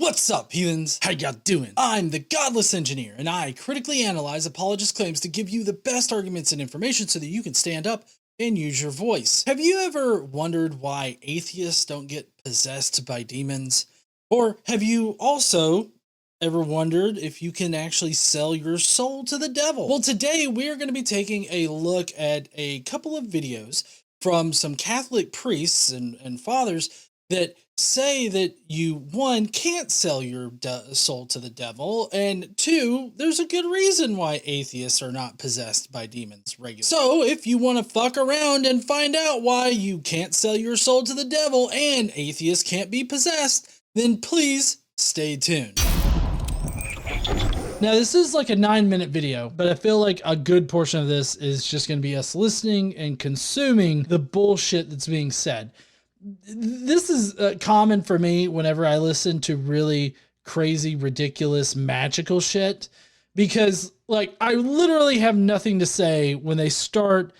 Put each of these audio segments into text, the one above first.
What's up, heathens? How y'all doing? I'm the Godless engineer, and I critically analyze apologist claims to give you the best arguments and information so that you can stand up and use your voice. Have you ever wondered why atheists don't get possessed by demons? Or have you also ever wondered if you can actually sell your soul to the devil? Well, today we're going to be taking a look at a couple of videos from some Catholic priests and fathers that say that you, one, can't sell your soul to the devil, and two, there's a good reason why atheists are not possessed by demons regularly. So if you want to fuck around and find out why you can't sell your soul to the devil and atheists can't be possessed, then please stay tuned. Now, this is like a 9-minute video, but I feel like a good portion of this is just going to be us listening and consuming the bullshit that's being said. This is common for me whenever I listen to really crazy, ridiculous, magical shit, because like I literally have nothing to say when they start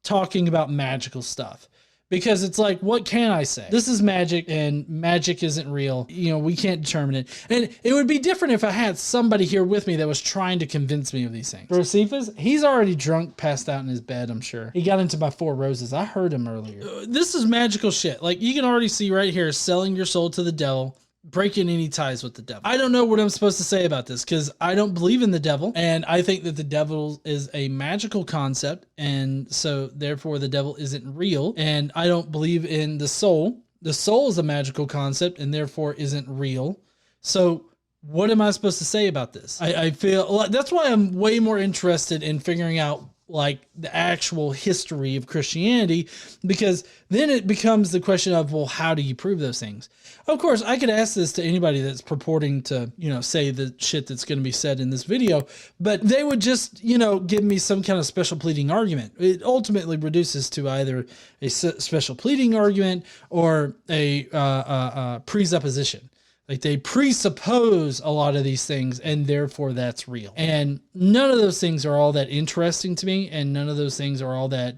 talking about magical stuff. Because it's like, what can I say? This is magic, and magic isn't real. You know, we can't determine it. And it would be different if I had somebody here with me that was trying to convince me of these things. Josephus, he's already drunk, passed out in his bed, I'm sure. He got into my 4 roses. I heard him earlier. This is magical shit. Like, you can already see right here, selling your soul to the devil, breaking any ties with the devil. I don't know what I'm supposed to say about this because I don't believe in the devil, and I think that the devil is a magical concept, and so therefore the devil isn't real, and I don't believe in the soul. The soul is a magical concept and therefore isn't real. So what am I supposed to say about this? I feel that's why I'm way more interested in figuring out like the actual history of Christianity, because then it becomes the question of, well, how do you prove those things? Of course, I could ask this to anybody that's purporting to, you know, say the shit that's going to be said in this video, but they would just, you know, give me some kind of special pleading argument. It ultimately reduces to either a special pleading argument or a presupposition. Like they presuppose a lot of these things and therefore that's real. And none of those things are all that interesting to me. And none of those things are all that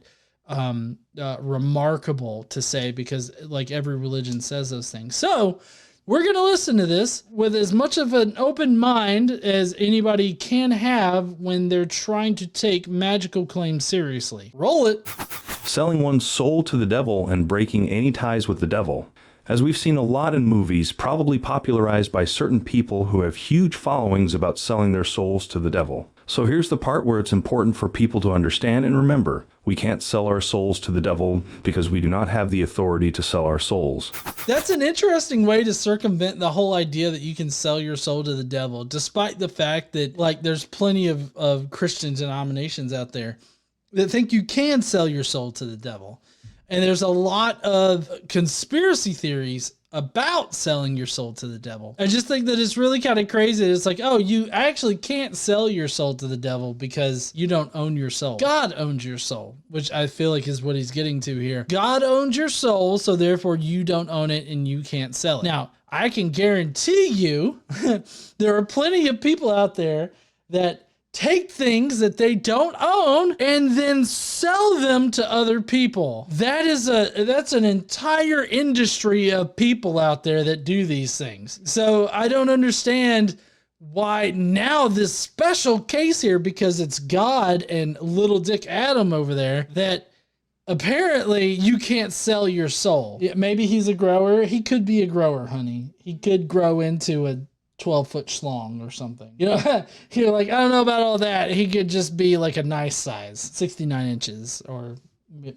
remarkable to say, because like every religion says those things. So we're going to listen to this with as much of an open mind as anybody can have when they're trying to take magical claims seriously. Roll it. Selling one's soul to the devil and breaking any ties with the devil. As we've seen a lot in movies, probably popularized by certain people who have huge followings about selling their souls to the devil. So here's the part where it's important for people to understand and remember. We can't sell our souls to the devil because we do not have the authority to sell our souls. That's an interesting way to circumvent the whole idea that you can sell your soul to the devil, despite the fact that like there's plenty of Christian denominations out there that think you can sell your soul to the devil. And there's a lot of conspiracy theories about selling your soul to the devil. I just think that it's really kind of crazy. It's like, oh, you actually can't sell your soul to the devil because you don't own your soul. God owns your soul, which I feel like is what he's getting to here. God owns your soul, so therefore you don't own it and you can't sell it. Now, I can guarantee you there are plenty of people out there that take things that they don't own and then sell them to other people. That's an entire industry of people out there that do these things. So I don't understand why now this special case here, because it's God and little Dick Adam over there, that apparently you can't sell your soul. Yeah, maybe he's a grower. He could be a grower, honey. He could grow into a 12-foot schlong or something. You know, you're like, I don't know about all that. He could just be like a nice size, 69 inches or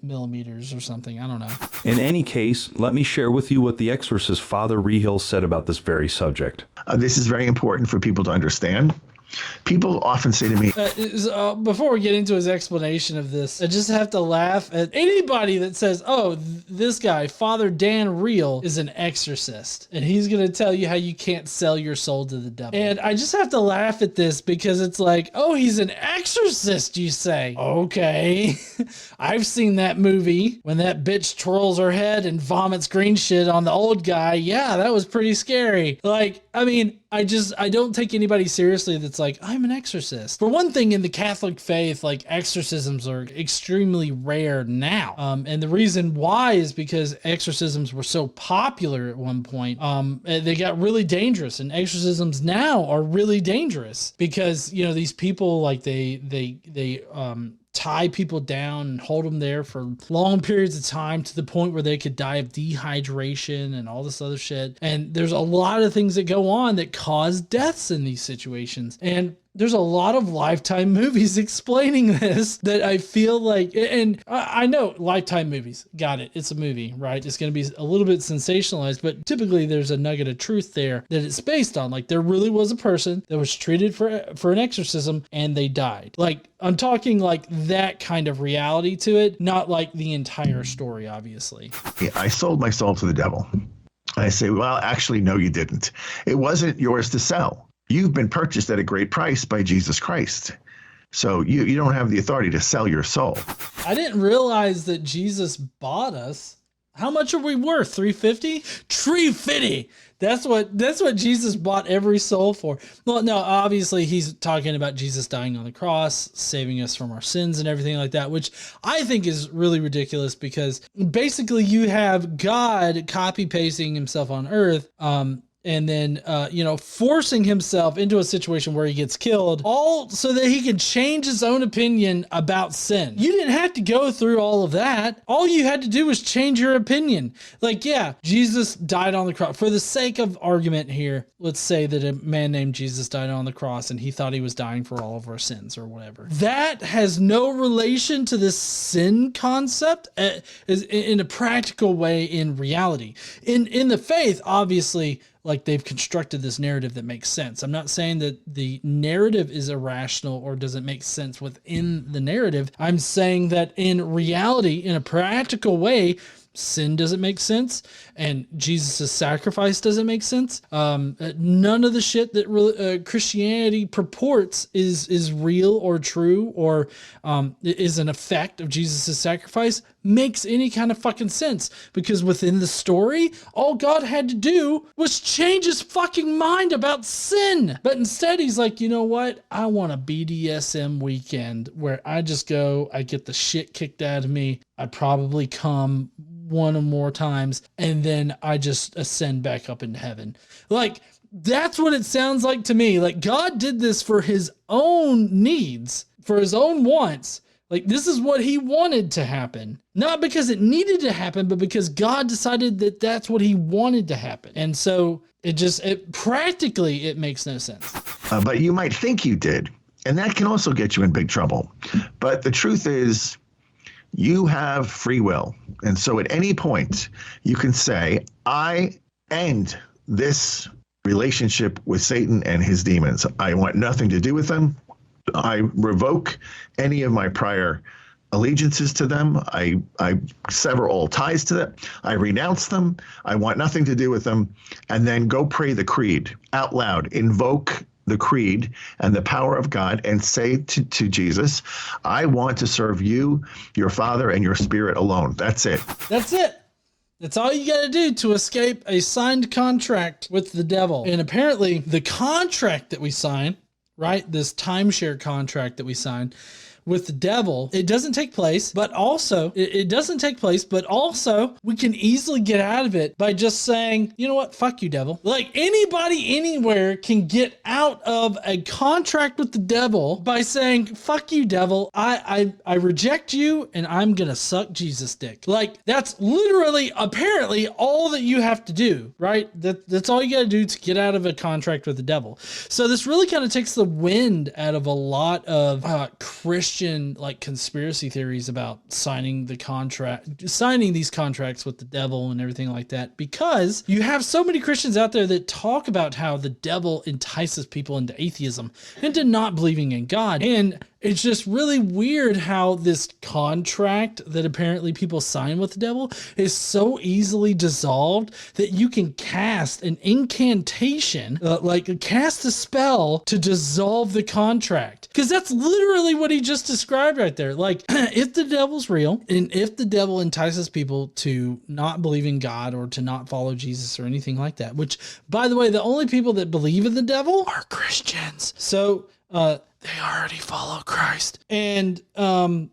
millimeters or something. I don't know. In any case, let me share with you what the Exorcist Father Rehill said about this very subject. This is very important for people to understand. People often say to me, before we get into his explanation of this, I just have to laugh at anybody that says, oh, this guy, Father Dan Real, is an exorcist, and he's going to tell you how you can't sell your soul to the devil. And I just have to laugh at this because it's like, oh, he's an exorcist, you say. Okay. I've seen that movie when that bitch twirls her head and vomits green shit on the old guy. Yeah, that was pretty scary. Like, I mean, I don't take anybody seriously that's that's like, I'm an exorcist. For one thing, in the Catholic faith, like exorcisms are extremely rare now. And the reason why is because exorcisms were so popular at one point. They got really dangerous, and exorcisms now are really dangerous because, you know, these people, like they tie people down and hold them there for long periods of time to the point where they could die of dehydration and all this other shit. And there's a lot of things that go on that cause deaths in these situations. And there's a lot of Lifetime movies explaining this that I feel like, and I know Lifetime movies, got it. It's a movie, right? It's going to be a little bit sensationalized, but typically there's a nugget of truth there that it's based on. Like, there really was a person that was treated for an exorcism and they died. Like, I'm talking like that kind of reality to it, not like the entire story, obviously. Yeah, I sold my soul to the devil. I say, well, actually, no, you didn't. It wasn't yours to sell. You've been purchased at a great price by Jesus Christ. So you don't have the authority to sell your soul. I didn't realize that Jesus bought us. How much are we worth? $350? $350. That's what Jesus bought every soul for. Well, no, obviously he's talking about Jesus dying on the cross, saving us from our sins and everything like that, which I think is really ridiculous because basically you have God copy pasting himself on earth, and then, forcing himself into a situation where he gets killed, all so that he can change his own opinion about sin. You didn't have to go through all of that. All you had to do was change your opinion. Like, yeah, Jesus died on the cross. For the sake of argument here, let's say that a man named Jesus died on the cross and he thought he was dying for all of our sins or whatever. That has no relation to this sin concept in a practical way in reality. In the faith, obviously, like, they've constructed this narrative that makes sense. I'm not saying that the narrative is irrational or doesn't make sense within the narrative. I'm saying that in reality, in a practical way, sin doesn't make sense and Jesus' sacrifice doesn't make sense. None of the shit that Christianity purports is real or true or is an effect of Jesus' sacrifice makes any kind of fucking sense, because within the story, all God had to do was change his fucking mind about sin. But instead he's like, you know what? I want a BDSM weekend where I just go, I get the shit kicked out of me. I probably come one or more times, and then I just ascend back up into heaven. Like, that's what it sounds like to me. Like, God did this for his own needs, for his own wants. Like, this is what he wanted to happen. Not because it needed to happen, but because God decided that that's what he wanted to happen. And so it practically, it makes no sense. But you might think you did. And that can also get you in big trouble. But the truth is, you have free will. And so at any point, you can say, I end this relationship with Satan and his demons. I want nothing to do with them. I revoke any of my prior allegiances to them. I sever all ties to them. I renounce them. I want nothing to do with them. And then go pray the creed out loud. Invoke the creed and the power of God and say to Jesus, I want to serve you, your Father, and your Spirit alone. That's it. That's it. That's all you got to do to escape a signed contract with the devil. And apparently the contract that we sign, right, this timeshare contract that we sign with the devil, it doesn't take place, but also it doesn't take place, but also we can easily get out of it by just saying, you know what, fuck you, devil. Like, anybody anywhere can get out of a contract with the devil by saying, fuck you, devil. I reject you and I'm gonna suck Jesus' dick. Like, that's literally, apparently, all that you have to do, right? That's all you gotta do to get out of a contract with the devil. So this really kind of takes the wind out of a lot of Christian like conspiracy theories about signing these contracts with the devil and everything like that, because you have so many Christians out there that talk about how the devil entices people into atheism, into not believing in God. And It's just really weird how this contract that apparently people sign with the devil is so easily dissolved that you can cast an incantation, like cast a spell to dissolve the contract. Because that's literally what he just described right there. Like, if the devil's real, and if the devil entices people to not believe in God or to not follow Jesus or anything like that, which, by the way, the only people that believe in the devil are Christians. So, they already follow Christ. And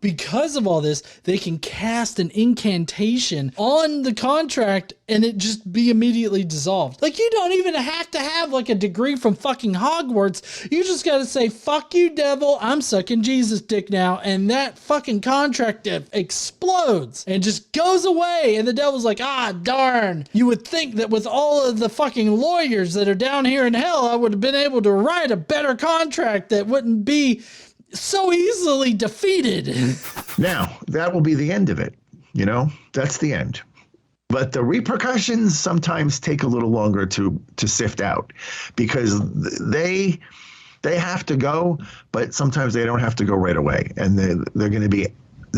because of all this, they can cast an incantation on the contract and it just be immediately dissolved. Like, you don't even have to have like a degree from fucking Hogwarts. You just got to say, fuck you, devil, I'm sucking Jesus dick now. And that fucking contract explodes and just goes away. And the devil's like, ah, darn. You would think that with all of the fucking lawyers that are down here in hell, I would have been able to write a better contract that wouldn't be so easily defeated. Now, that will be the end of it. You know, that's the end. But the repercussions sometimes take a little longer to sift out because they have to go, but sometimes they don't have to go right away. And they're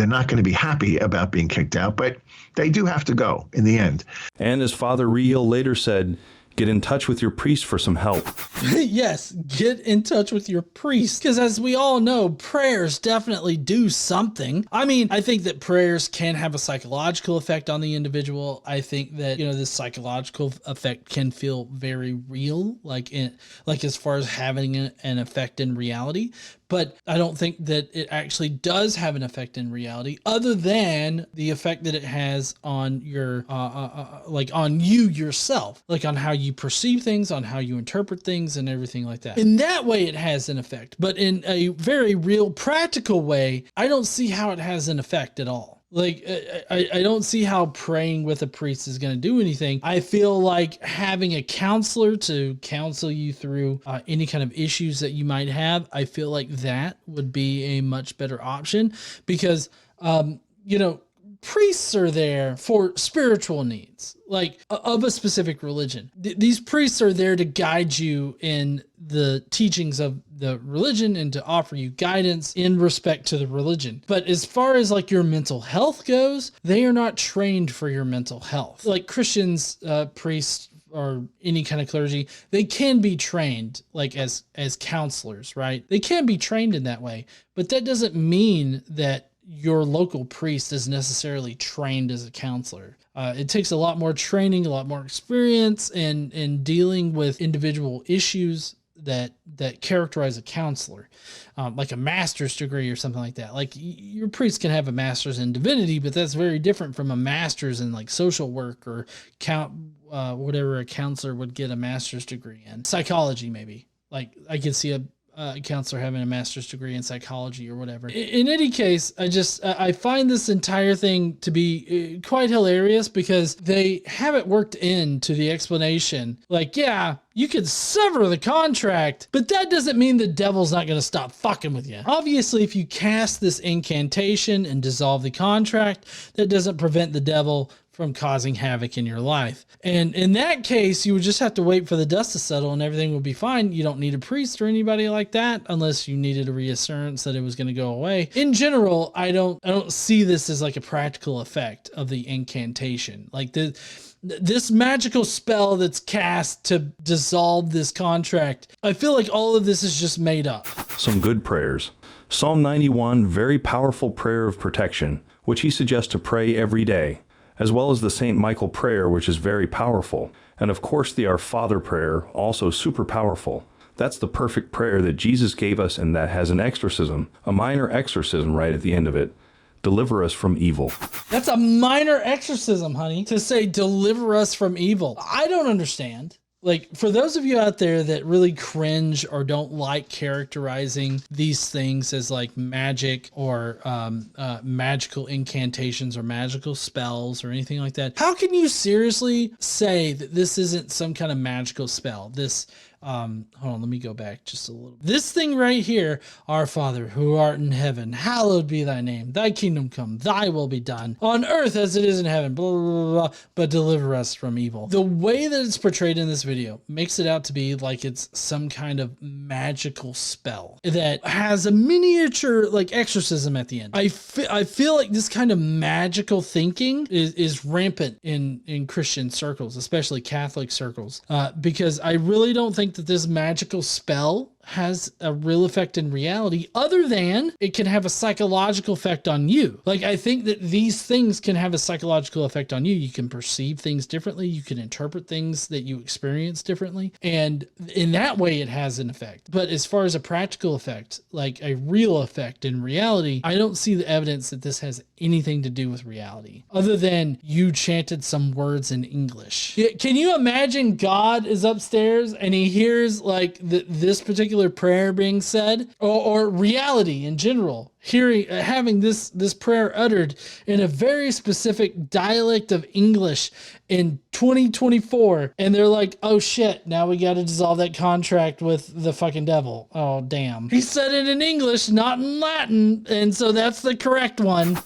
not going to be happy about being kicked out, but they do have to go in the end. And as Father Real later said, get in touch with your priest for some help. Yes, get in touch with your priest. Because as we all know, prayers definitely do something. I mean, I think that prayers can have a psychological effect on the individual. I think that, you know, this psychological effect can feel very real, like as far as having an effect in reality. But I don't think that it actually does have an effect in reality other than the effect that it has on your, like on you yourself, like on how you perceive things, on how you interpret things and everything like that. In that way, it has an effect, but in a very real practical way, I don't see how it has an effect at all. Like, I don't see how praying with a priest is going to do anything. I feel like having a counselor to counsel you through any kind of issues that you might have, I feel like that would be a much better option because, you know, priests are there for spiritual needs, like of a specific religion. These priests are there to guide you in the teachings of the religion and to offer you guidance in respect to the religion. But as far as like your mental health goes, they are not trained for your mental health. Like Christians, priests, or any kind of clergy, they can be trained like as counselors, right? They can be trained in that way, but that doesn't mean that your local priest is necessarily trained as a counselor. It takes a lot more training, a lot more experience in dealing with individual issues that characterize a counselor, like a master's degree or something like that. Like your priest can have a master's in divinity, but that's very different from a master's in like social work or whatever a counselor would get a master's degree in. Psychology, maybe. Like I could see a counselor having a master's degree in psychology or whatever. In any case, I find this entire thing to be quite hilarious because they haven't worked into the explanation. Like, yeah, you could sever the contract, but that doesn't mean the devil's not going to stop fucking with you. Obviously, if you cast this incantation and dissolve the contract, that doesn't prevent the devil from causing havoc in your life. And in that case, you would just have to wait for the dust to settle and everything will be fine. You don't need a priest or anybody like that unless you needed a reassurance that it was going to go away. In general, I don't see this as like a practical effect of the incantation. Like this magical spell that's cast to dissolve this contract, I feel like all of this is just made up. Some good prayers. Psalm 91, very powerful prayer of protection, which he suggests to pray every day, as well as the St. Michael prayer, which is very powerful. And of course, the Our Father prayer, also super powerful. That's the perfect prayer that Jesus gave us and that has an exorcism, a minor exorcism right at the end of it. Deliver us from evil. That's a minor exorcism, honey, to say deliver us from evil. I don't understand. Like, for those of you out there that really cringe or don't like characterizing these things as like magic or magical incantations or magical spells or anything like that, how can you seriously say that this isn't some kind of magical spell? This Hold on, let me go back just a little. This thing right here, our Father who art in heaven, hallowed be thy name. Thy kingdom come, thy will be done on earth as it is in heaven, blah, blah, blah, blah, but deliver us from evil. The way that it's portrayed in this video makes it out to be like it's some kind of magical spell that has a miniature like exorcism at the end. I feel like this kind of magical thinking is rampant in Christian circles, especially Catholic circles, because I really don't think that this magical spell has a real effect in reality other than it can have a psychological effect on you. Like, I think that these things can have a psychological effect on you. You can perceive things differently. You can interpret things that you experience differently. And in that way, it has an effect. But as far as a practical effect, like a real effect in reality, I don't see the evidence that this has anything to do with reality other than you chanted some words in English. Can you imagine God is upstairs and he hears like this particular prayer being said, or reality in general, having this prayer uttered in a very specific dialect of English in 2024, and they're like, oh shit, now we got to dissolve that contract with the fucking devil. Oh damn, he said it in English, not in Latin, and so that's the correct one.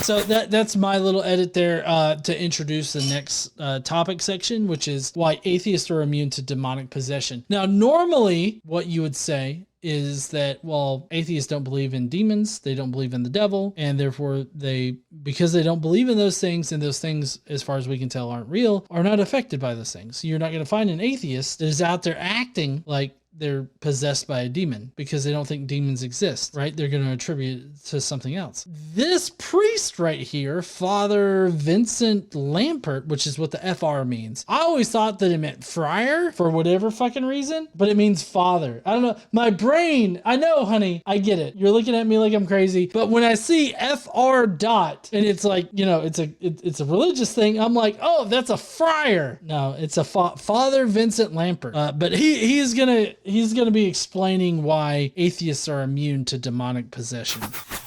So that's my little edit there to introduce the next topic section, which is why atheists are immune to demonic possession. Now, normally what you would say is that, well, atheists don't believe in demons, they don't believe in the devil, and therefore because they don't believe in those things, and those things, as far as we can tell, aren't real, are not affected by those things. You're not going to find an atheist that is out there acting like they're possessed by a demon because they don't think demons exist, right? They're going to attribute it to something else. This priest right here, Father Vincent Lampert, which is what the FR means. I always thought that it meant friar for whatever fucking reason, but it means father. I don't know. My brain, I know, honey, I get it. You're looking at me like I'm crazy, but when I see FR dot and it's like, you know, it's a religious thing, I'm like, oh, that's a friar. No, it's a Father Vincent Lampert. But he's gonna be explaining why atheists are immune to demonic possession.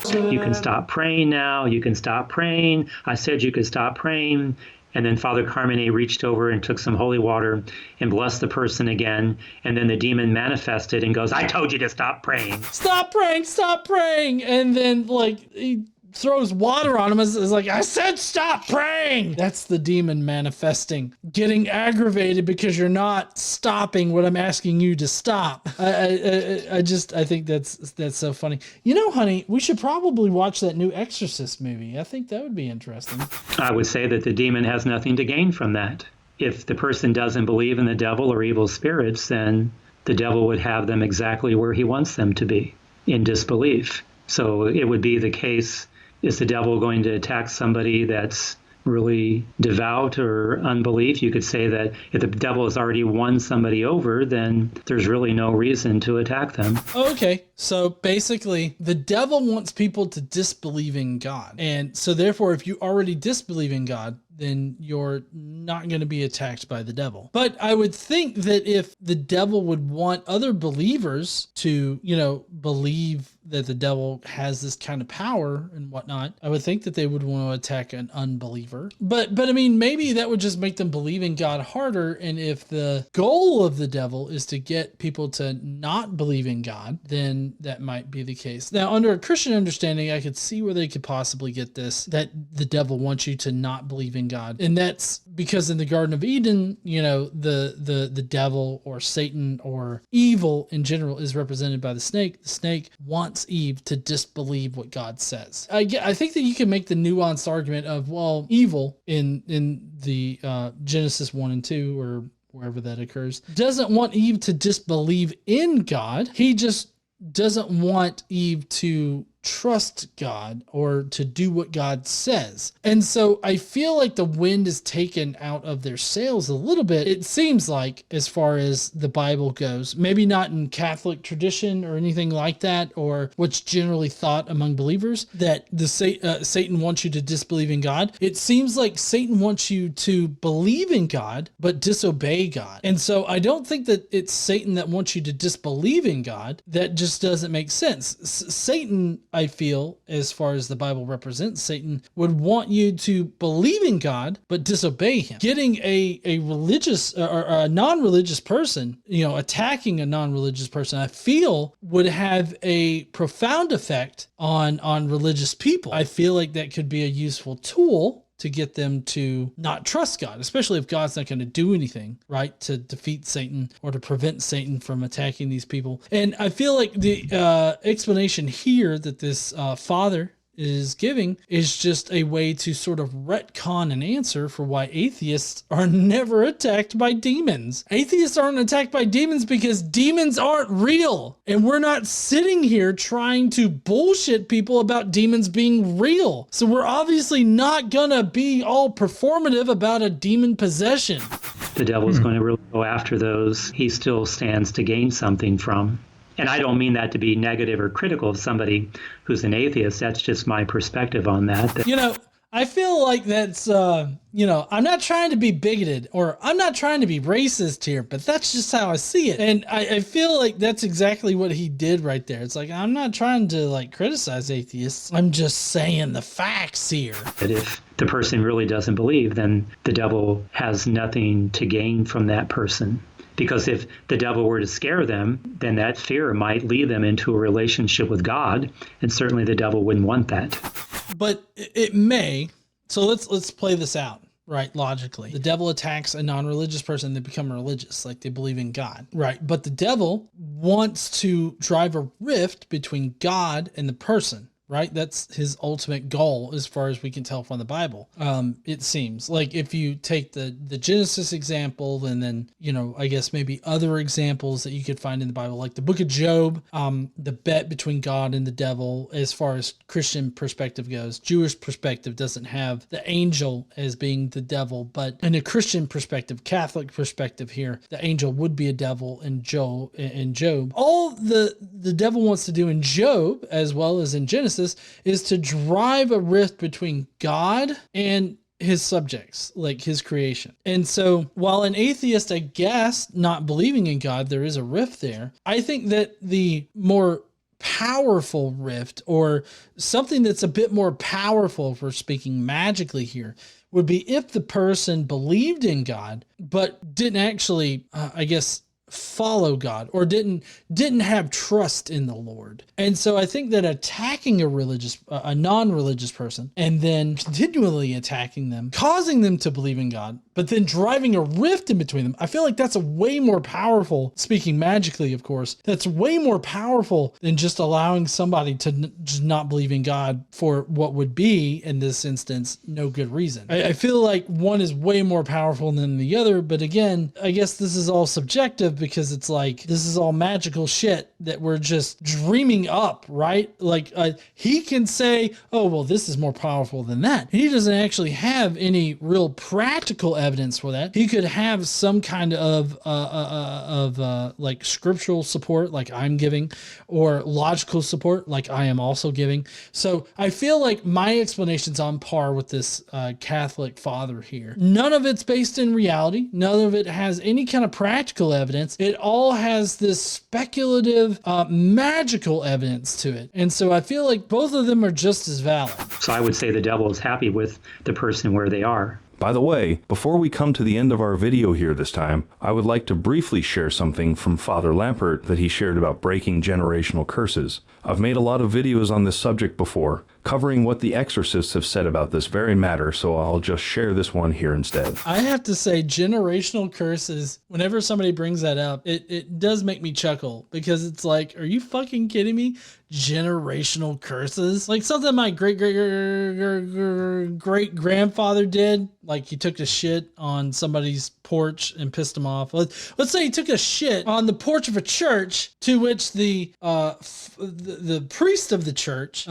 You can stop praying now. You can stop praying. I said you could stop praying. And then Father Carmine reached over and took some holy water and blessed the person again. And then the demon manifested and goes, I told you to stop praying. Stop praying, stop praying. And then like he throws water on him is like, I said stop praying. That's the demon manifesting, getting aggravated because you're not stopping what I'm asking you to stop. I think that's so funny. You know, honey, we should probably watch that new Exorcist movie. I think that would be interesting. I would say that the demon has nothing to gain from that. If the person doesn't believe in the devil or evil spirits, then the devil would have them exactly where he wants them to be, in disbelief. So it would be the case, is the devil going to attack somebody that's really devout or unbelief? You could say that if the devil has already won somebody over, then there's really no reason to attack them. Okay, so basically the devil wants people to disbelieve in God. And so therefore, if you already disbelieve in God, then you're not going to be attacked by the devil. But I would think that if the devil would want other believers to, you know, believe that the devil has this kind of power and whatnot, I would think that they would want to attack an unbeliever. But I mean, maybe that would just make them believe in God harder. And if the goal of the devil is to get people to not believe in God, then that might be the case. Now, under a Christian understanding, I could see where they could possibly get this, that the devil wants you to not believe in God. And that's because in the Garden of Eden, you know, the devil or Satan or evil in general is represented by the snake. The snake wants Eve to disbelieve what God says. I think that you can make the nuanced argument of, well, evil in the Genesis 1 and 2 or wherever that occurs doesn't want Eve to disbelieve in God. He just doesn't want Eve to trust God or to do what God says. And so I feel like the wind is taken out of their sails a little bit. It seems like, as far as the Bible goes, maybe not in Catholic tradition or anything like that, or what's generally thought among believers, that the Satan wants you to disbelieve in God. It seems like Satan wants you to believe in God, but disobey God. And so I don't think that it's Satan that wants you to disbelieve in God. That just doesn't make sense. Satan I feel, as far as the Bible represents Satan, would want you to believe in God, but disobey him. Getting a religious or a non-religious person, attacking a non-religious person, I feel would have a profound effect on religious people. I feel like that could be a useful tool to get them to not trust God, especially if God's not going to do anything, right, to defeat Satan or to prevent Satan from attacking these people. And I feel like the explanation here that this father is giving is just a way to sort of retcon an answer for why atheists are never attacked by demons. Atheists aren't attacked by demons because demons aren't real. And we're not sitting here trying to bullshit people about demons being real. So we're obviously not gonna be all performative about a demon possession. The devil's going to really go after those he still stands to gain something from. And I don't mean that to be negative or critical of somebody who's an atheist. That's just my perspective on that. I feel like that's, I'm not trying to be bigoted or I'm not trying to be racist here, but that's just how I see it. And I feel like that's exactly what he did right there. It's like, I'm not trying to criticize atheists. I'm just saying the facts here. That if the person really doesn't believe, then the devil has nothing to gain from that person. Because if the devil were to scare them, then that fear might lead them into a relationship with God, and certainly the devil wouldn't want that. But it may. So let's play this out, right? Logically, the devil attacks a non-religious person; they become religious, like they believe in God, right? But the devil wants to drive a rift between God and the person. Right? That's his ultimate goal as far as we can tell from the Bible. It seems like if you take the Genesis example and then, I guess maybe other examples that you could find in the Bible, like the book of Job, the bet between God and the devil, as far as Christian perspective goes. Jewish perspective doesn't have the angel as being the devil, but in a Christian perspective, Catholic perspective here, the angel would be a devil in Job. All the devil wants to do in Job, as well as in Genesis, is to drive a rift between God and his subjects, like his creation. And so while an atheist, I guess, not believing in God, there is a rift there. I think that the more powerful rift, or something that's a bit more powerful, if we're speaking magically here, would be if the person believed in God, but didn't actually, follow God, or didn't have trust in the Lord. And so I think that attacking a non-religious person and then continually attacking them, causing them to believe in God, but then driving a rift in between them, I feel like that's a way more powerful, speaking magically, of course, that's way more powerful than just allowing somebody to just not believe in God for what would be, in this instance, no good reason. I feel like one is way more powerful than the other, but again, I guess this is all subjective, because it's like, this is all magical shit that we're just dreaming up, right? Like he can say, oh, well, this is more powerful than that. He doesn't actually have any real practical evidence for that. He could have some kind of like scriptural support, like I'm giving, or logical support, like I am also giving. So I feel like my explanation's on par with this Catholic father here. None of it's based in reality. None of it has any kind of practical evidence. It all has this speculative, magical evidence to it. And so I feel like both of them are just as valid. So I would say the devil is happy with the person where they are. By the way, before we come to the end of our video here this time, I would like to briefly share something from Father Lampert that he shared about breaking generational curses. I've made a lot of videos on this subject before, covering what the Exorcists have said about this very matter, so I'll just share this one here instead. I have to say, generational curses, whenever somebody brings that up, it does make me chuckle, because it's like, are you fucking kidding me? Generational curses? Like something my great grandfather did, like he took a shit on somebody's porch and pissed him off. Let's say he took a shit on the porch of a church, to which the priest of the church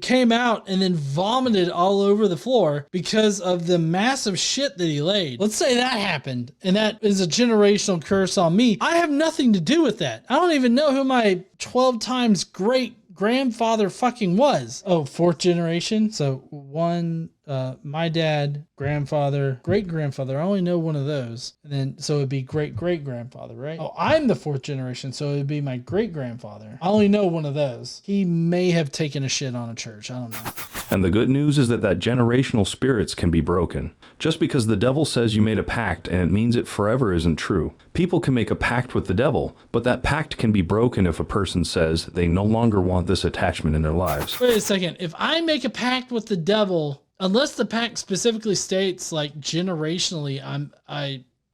came out and then vomited all over the floor because of the massive shit that he laid. Let's say that happened, and that is a generational curse on me. I have nothing to do with that. I don't even know who my 12 times great grandfather fucking was. Oh, fourth generation. So 1, my dad, grandfather, great grandfather. I only know one of those. And then, so it'd be great great grandfather, right? Oh, I'm the 4th generation. So it'd be my great grandfather. I only know one of those. He may have taken a shit on a church. I don't know. And the good news is that generational spirits can be broken. Just because the devil says you made a pact and it means it forever isn't true. People can make a pact with the devil, but that pact can be broken if a person says they no longer want this attachment in their lives. Wait a second. If I make a pact with the devil, unless the pact specifically states like generationally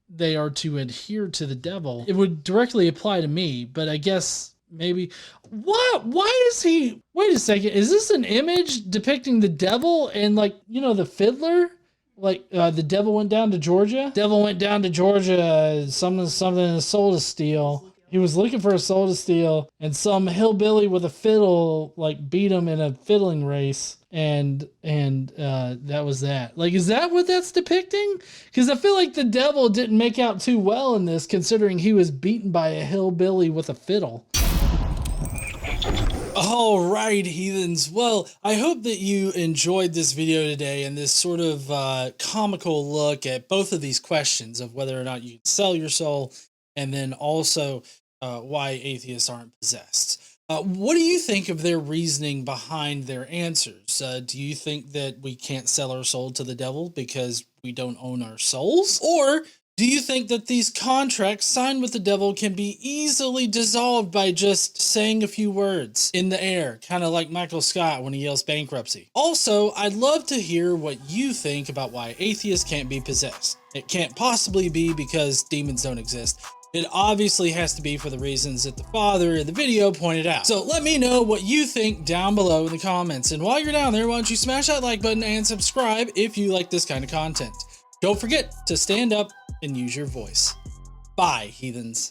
they are to adhere to the devil, it would directly apply to me, but I guess maybe what? Why is he? Wait a second. Is this an image depicting the devil and like, you know, the fiddler? Like the devil went down to Georgia. Devil went down to Georgia. Something, a soul to steal. He was looking for a soul to steal, and some hillbilly with a fiddle like beat him in a fiddling race, and that was that. Like, is that what that's depicting? Because I feel like the devil didn't make out too well in this, considering he was beaten by a hillbilly with a fiddle. All right, heathens. Well, I hope that you enjoyed this video today and this sort of comical look at both of these questions of whether or not you sell your soul, and then also why atheists aren't possessed. What do you think of their reasoning behind their answers? Do you think that we can't sell our soul to the devil because we don't own our souls? Or do you think that these contracts signed with the devil can be easily dissolved by just saying a few words in the air, kind of like Michael Scott when he yells bankruptcy? Also, I'd love to hear what you think about why atheists can't be possessed. It can't possibly be because demons don't exist. It obviously has to be for the reasons that the father in the video pointed out. So let me know what you think down below in the comments. And while you're down there, why don't you smash that like button and subscribe if you like this kind of content. Don't forget to stand up and use your voice. Bye, heathens.